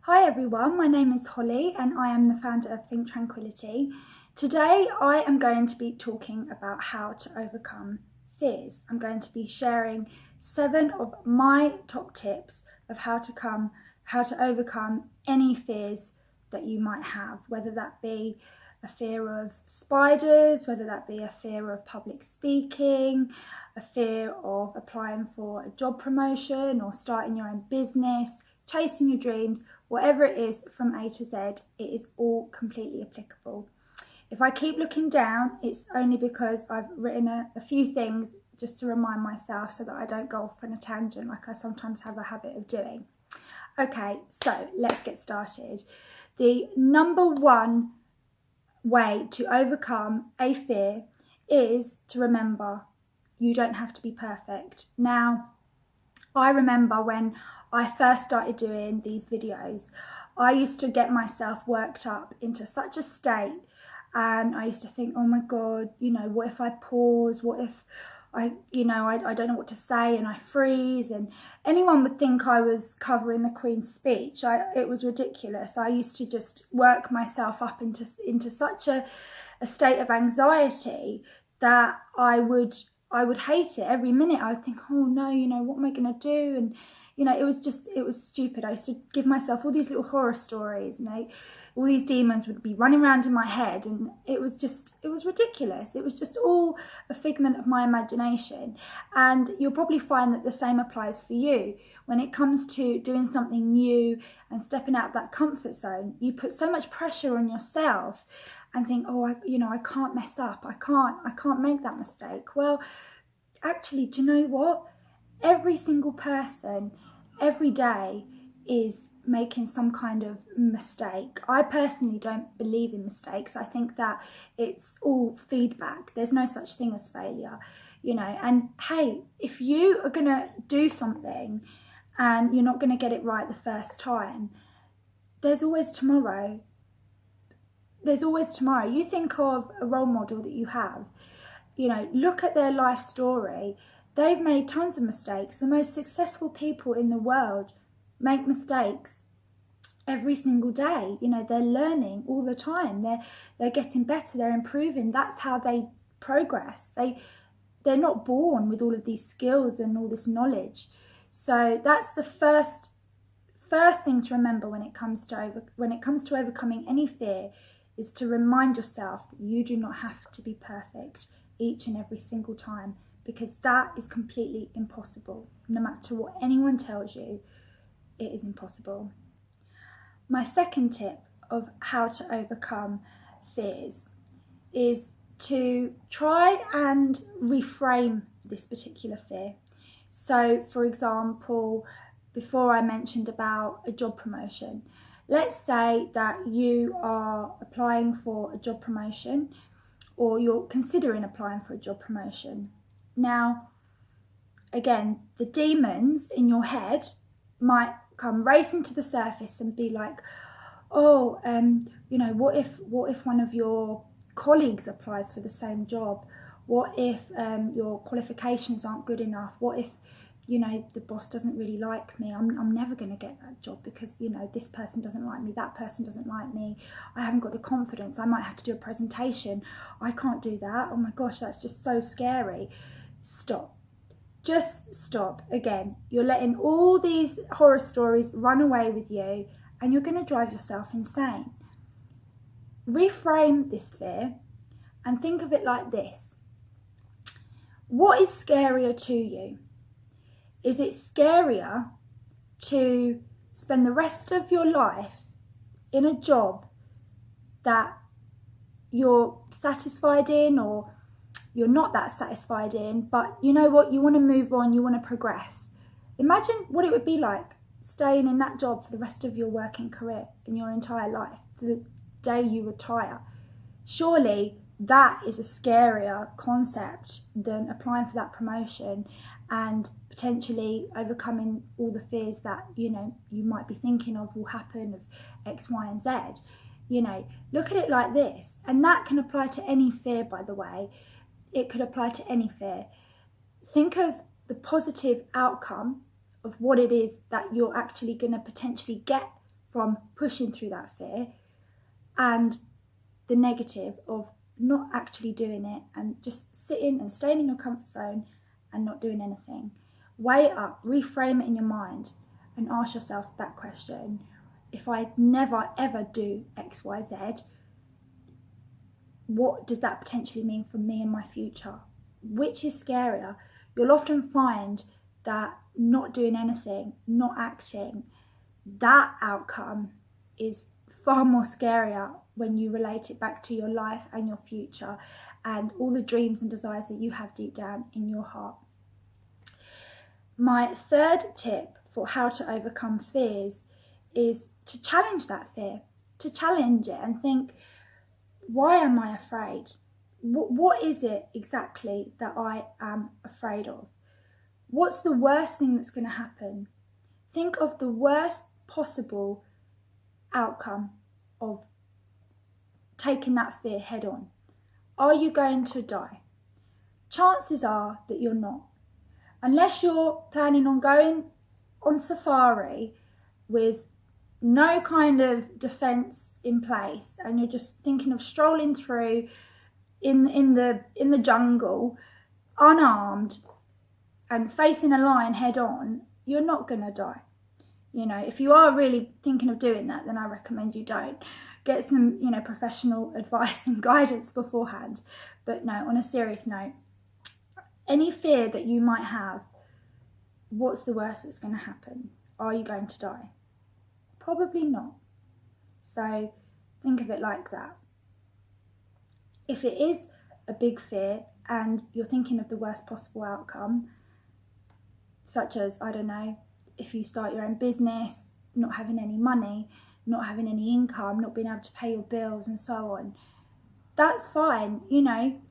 Hi everyone, my name is Holly and I am the founder of Think Tranquility. Today I am going to be talking about how to overcome fears. I'm going to be sharing 7 of my top tips of how to overcome any fears that you might have, whether that be a fear of spiders, whether that be a fear of public speaking, a fear of applying for a job promotion or starting your own business, chasing your dreams, whatever it is from A to Z, it is all completely applicable. If I keep looking down, it's only because I've written a few things just to remind myself so that I don't go off on a tangent like I sometimes have a habit of doing. Okay, so let's get started. The number one way to overcome a fear is to remember you don't have to be perfect. Now, I remember when I first started doing these videos, I used to get myself worked up into such a state, and I used to think, oh my God, what if I pause? What if I don't know what to say and I freeze, and anyone would think I was covering the Queen's speech. It was ridiculous. I used to just work myself up into such a state of anxiety that I would hate it. Every minute I would think, oh no, what am I going to do? And it was stupid. I used to give myself all these little horror stories, and all these demons would be running around in my head, and it was ridiculous. It was just all a figment of my imagination. And you'll probably find that the same applies for you. When it comes to doing something new and stepping out of that comfort zone, you put so much pressure on yourself and think, oh, I can't mess up. I can't make that mistake. Well, actually, do you know what? Every single person, every day, is making some kind of mistake. I personally don't believe in mistakes. I think that it's all feedback. There's no such thing as failure, and hey, if you are going to do something and you're not going to get it right the first time, there's always tomorrow. There's always tomorrow. You think of a role model that you have, look at their life story. They've made tons of mistakes. The most successful people in the world make mistakes every single day. They're learning all the time. They're getting better. They're improving. That's how they progress. They're not born with all of these skills and all this knowledge. So that's the first thing to remember when it comes to overcoming any fear, is to remind yourself that you do not have to be perfect each and every single time, because that is completely impossible. No matter what anyone tells you, it is impossible. My second tip of how to overcome fears is to try and reframe this particular fear. So, for example, before I mentioned about a job promotion, let's say that you are applying for a job promotion, or you're considering applying for a job promotion. Now, again, the demons in your head might come racing to the surface and be like, oh, what if one of your colleagues applies for the same job? What if your qualifications aren't good enough? What if the boss doesn't really like me? I'm never going to get that job because this person doesn't like me, that person doesn't like me. I haven't got the confidence. I might have to do a presentation. I can't do that. Oh my gosh, that's just so scary. Stop. Just stop. Again, you're letting all these horror stories run away with you, and you're going to drive yourself insane. Reframe this fear and think of it like this. What is scarier to you? Is it scarier to spend the rest of your life in a job that you're satisfied in, or you're not that satisfied in, but you know what, you want to move on, you want to progress? Imagine what it would be like staying in that job for the rest of your working career, in your entire life, to the day you retire. Surely that is a scarier concept than applying for that promotion and potentially overcoming all the fears that you might be thinking of will happen, of X, Y, and Z. Look at it like this. And that can apply to any fear, by the way. It could apply to any fear. Think of the positive outcome of what it is that you're actually going to potentially get from pushing through that fear, and the negative of not actually doing it and just sitting and staying in your comfort zone and not doing anything. Weigh it up, reframe it in your mind, and ask yourself that question. If I never ever do X, Y, Z, what does that potentially mean for me and my future? Which is scarier? You'll often find that not doing anything, not acting, that outcome is far more scarier when you relate it back to your life and your future and all the dreams and desires that you have deep down in your heart. My third tip for how to overcome fears is to challenge that fear, to challenge it and think, why am I afraid? What is it exactly that I am afraid of? What's the worst thing that's going to happen? Think of the worst possible outcome of taking that fear head on. Are you going to die? Chances are that you're not. Unless you're planning on going on safari with no kind of defence in place and you're just thinking of strolling through in the jungle unarmed and facing a lion head on, you're not going to die. You know, if you are really thinking of doing that, then I recommend you don't. Get some, professional advice and guidance beforehand. But no, on a serious note, any fear that you might have, what's the worst that's going to happen? Are you going to die? Probably not. So think of it like that. If it is a big fear and you're thinking of the worst possible outcome, such as, I don't know, if you start your own business, not having any money, not having any income, not being able to pay your bills and so on, that's fine.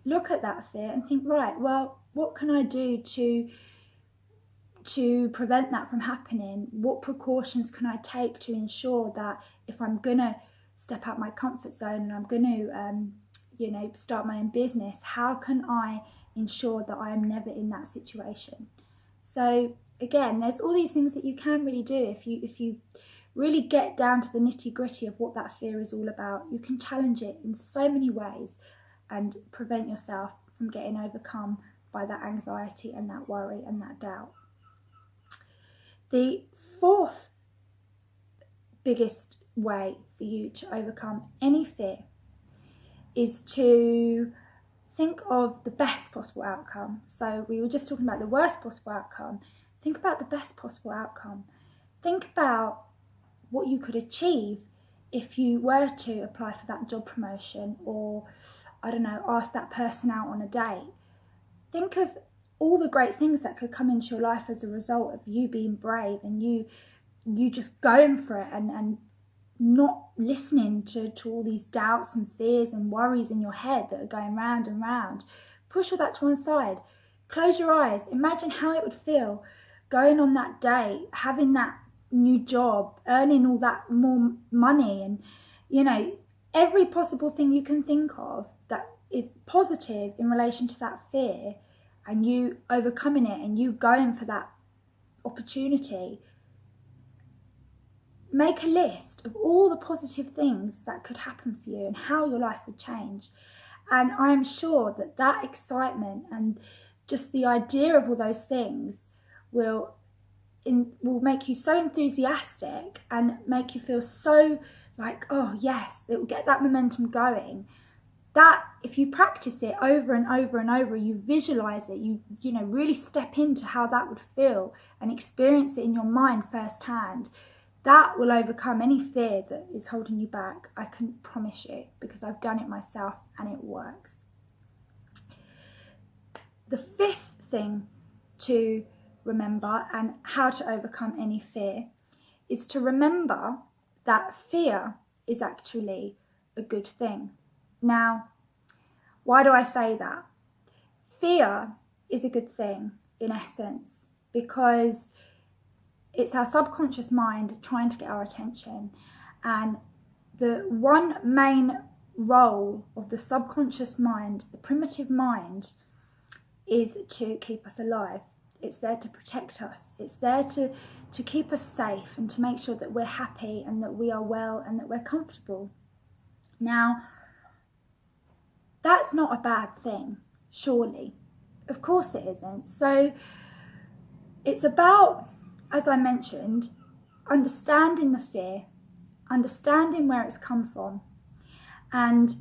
Look at that fear and think, right, well, what can I do to prevent that from happening? What precautions can I take to ensure that if I'm going to step out my comfort zone and I'm going to, start my own business, how can I ensure that I am never in that situation? So again, there's all these things that you can really do. If you really get down to the nitty gritty of what that fear is all about, you can challenge it in so many ways and prevent yourself from getting overcome by that anxiety and that worry and that doubt. The fourth biggest way for you to overcome any fear is to think of the best possible outcome. So we were just talking about the worst possible outcome. Think about the best possible outcome. Think about what you could achieve if you were to apply for that job promotion or, I don't know, ask that person out on a date. Think of all the great things that could come into your life as a result of you being brave and you just going for it and not listening to all these doubts and fears and worries in your head that are going round and round. Push all that to one side. Close your eyes. Imagine how it would feel going on that date, having that new job, earning all that more money and, every possible thing you can think of that is positive in relation to that fear and you overcoming it and you going for that opportunity. Make a list of all the positive things that could happen for you and how your life would change. And I'm sure that excitement and just the idea of all those things will make you so enthusiastic and make you feel so like, oh yes, it will get that momentum going. That if you practice it over and over and over, you visualize it, you really step into how that would feel and experience it in your mind firsthand. That will overcome any fear that is holding you back. I can promise you, because I've done it myself and it works. The fifth thing to remember and how to overcome any fear is to remember that fear is actually a good thing. Now, why do I say that? Fear is a good thing in essence because it's our subconscious mind trying to get our attention. And the one main role of the subconscious mind, the primitive mind, is to keep us alive. It's there to protect us. It's there to keep us safe and to make sure that we're happy and that we are well and that we're comfortable. Now, that's not a bad thing, surely. Of course it isn't. So it's about, as I mentioned, understanding the fear, understanding where it's come from, and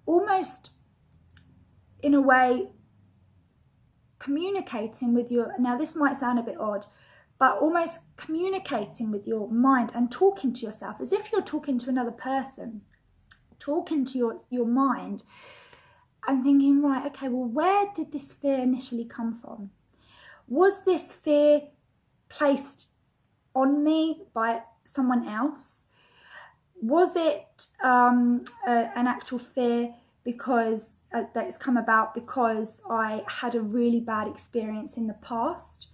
almost in a way communicating with your, now this might sound a bit odd, but almost communicating with your mind and talking to yourself as if you're talking to another person, talking to your mind and thinking, right, okay, well, where did this fear initially come from? Was this fear placed on me by someone else? Was it an actual fear because that's come about because I had a really bad experience in the past?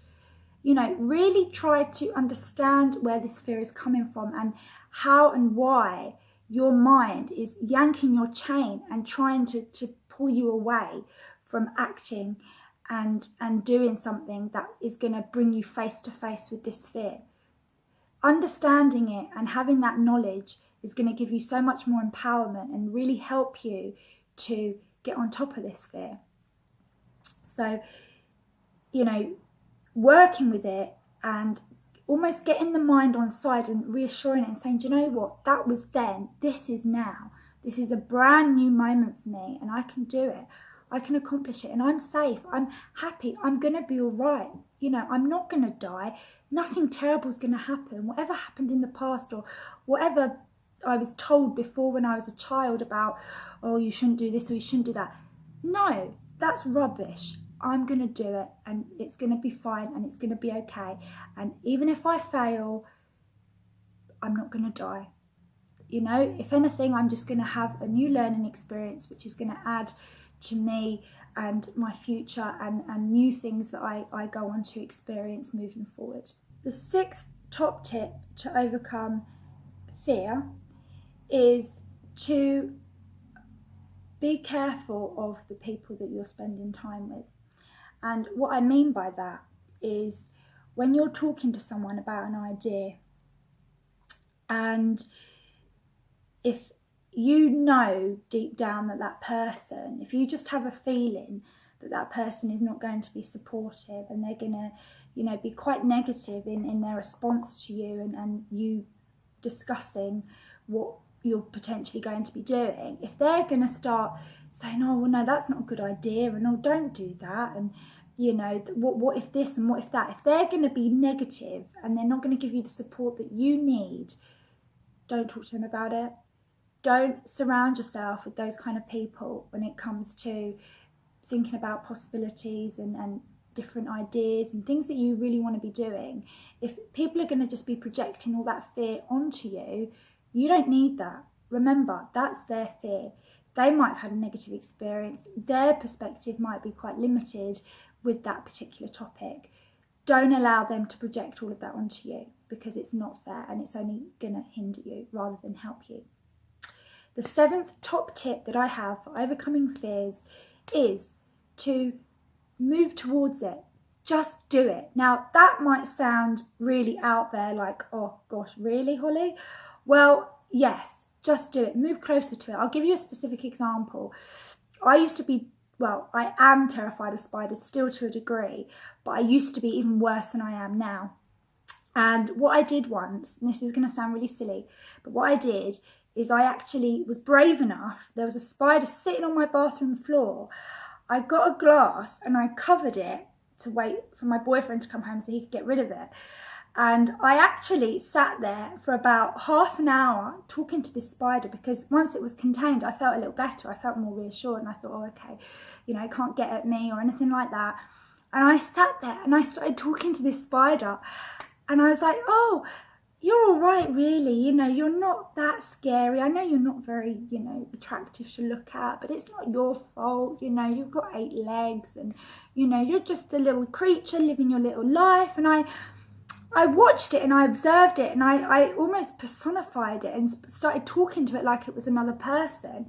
You know, really try to understand where this fear is coming from and how and why your mind is yanking your chain and trying to pull you away from acting and doing something that is going to bring you face to face with this fear. Understanding it and having that knowledge is going to give you so much more empowerment and really help you to get on top of this fear. So, you know, working with it and almost getting the mind on side and reassuring it and saying, do you know what, that was then, this is now. This is a brand new moment for me and I can do it. I can accomplish it and I'm safe. I'm happy. I'm going to be all right. You know, I'm not going to die. Nothing terrible is going to happen. Whatever happened in the past or whatever I was told before when I was a child about, oh, you shouldn't do this or you shouldn't do that. No, that's rubbish. I'm going to do it and it's going to be fine and it's going to be okay. And even if I fail, I'm not going to die. You know, if anything, I'm just going to have a new learning experience, which is going to add to me and my future and new things that I go on to experience moving forward. The sixth top tip to overcome fear is to be careful of the people that you're spending time with. And what I mean by that is when you're talking to someone about an idea, and if you know deep down that person, if you just have a feeling that person is not going to be supportive and they're going to, you know, be quite negative in their response to you and you discussing what you're potentially going to be doing, if they're going to start saying, oh, well, no, that's not a good idea, and oh, don't do that, and you know, what if this and what if that, if they're going to be negative and they're not going to give you the support that you need, don't talk to them about it. Don't surround yourself with those kind of people when it comes to thinking about possibilities and different ideas and things that you really want to be doing. If people are going to just be projecting all that fear onto you, you don't need that. Remember, that's their fear. They might have had a negative experience. Their perspective might be quite limited with that particular topic. Don't allow them to project all of that onto you, because it's not fair and it's only going to hinder you rather than help you. The seventh top tip that I have for overcoming fears is to move towards it. Just do it. Now, that might sound really out there, like, oh gosh, really, Holly? Well, yes, just do it. Move closer to it. I'll give you a specific example. I am terrified of spiders still to a degree, but I used to be even worse than I am now. And what I did once, and this is going to sound really silly, but what I did is I actually was brave enough. There was a spider sitting on my bathroom floor. I got a glass and I covered it to wait for my boyfriend to come home so he could get rid of it. And I actually sat there for about half an hour talking to this spider, because once it was contained, I felt a little better. I felt more reassured and I thought, oh, okay, you know, it can't get at me or anything like that. And I sat there and I started talking to this spider and I was like, oh, you're all right, really. You know, you're not that scary. I know you're not very, you know, attractive to look at, but it's not your fault. You know, you've got 8 legs and, you know, you're just a little creature living your little life. And I watched it and I observed it and I almost personified it and started talking to it like it was another person.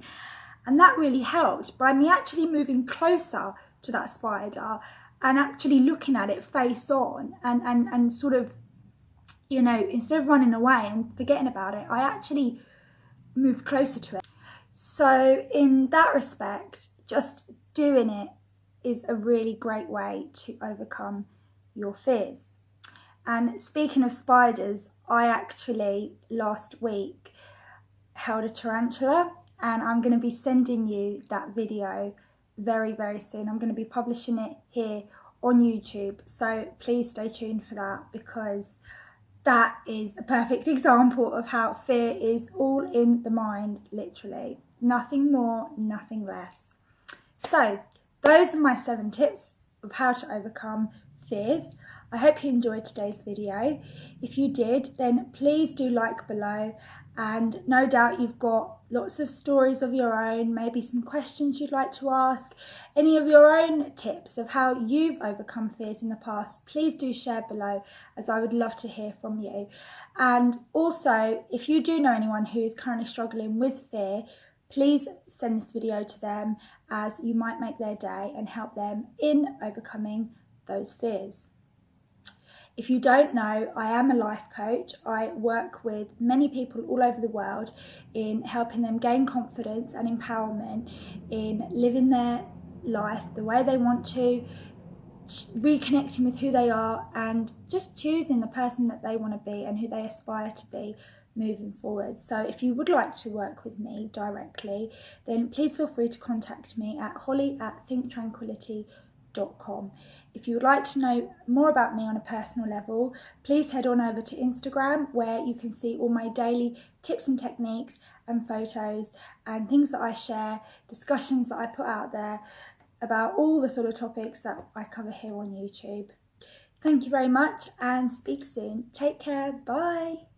And that really helped by me actually moving closer to that spider and actually looking at it face on and sort of, you know, instead of running away and forgetting about it, I actually moved closer to it. So in that respect, just doing it is a really great way to overcome your fears. And speaking of spiders, I actually last week held a tarantula, and I'm going to be sending you that video very, very soon. I'm going to be publishing it here on YouTube, so please stay tuned for that, because that is a perfect example of how fear is all in the mind, literally. Nothing more, nothing less. So those are my 7 tips of how to overcome fears. I hope you enjoyed today's video. If you did, then please do like below, and no doubt you've got lots of stories of your own, maybe some questions you'd like to ask, any of your own tips of how you've overcome fears in the past. Please do share below, as I would love to hear from you. And also, if you do know anyone who is currently struggling with fear, please send this video to them, as you might make their day and help them in overcoming those fears. If you don't know, I am a life coach. I work with many people all over the world in helping them gain confidence and empowerment in living their life the way they want to, reconnecting with who they are, and just choosing the person that they want to be and who they aspire to be moving forward. So if you would like to work with me directly, then please feel free to contact me at holly@thinktranquility.com. If you would like to know more about me on a personal level, please head on over to Instagram, where you can see all my daily tips and techniques and photos and things that I share, discussions that I put out there about all the sort of topics that I cover here on YouTube. Thank you very much, and speak soon. Take care. Bye.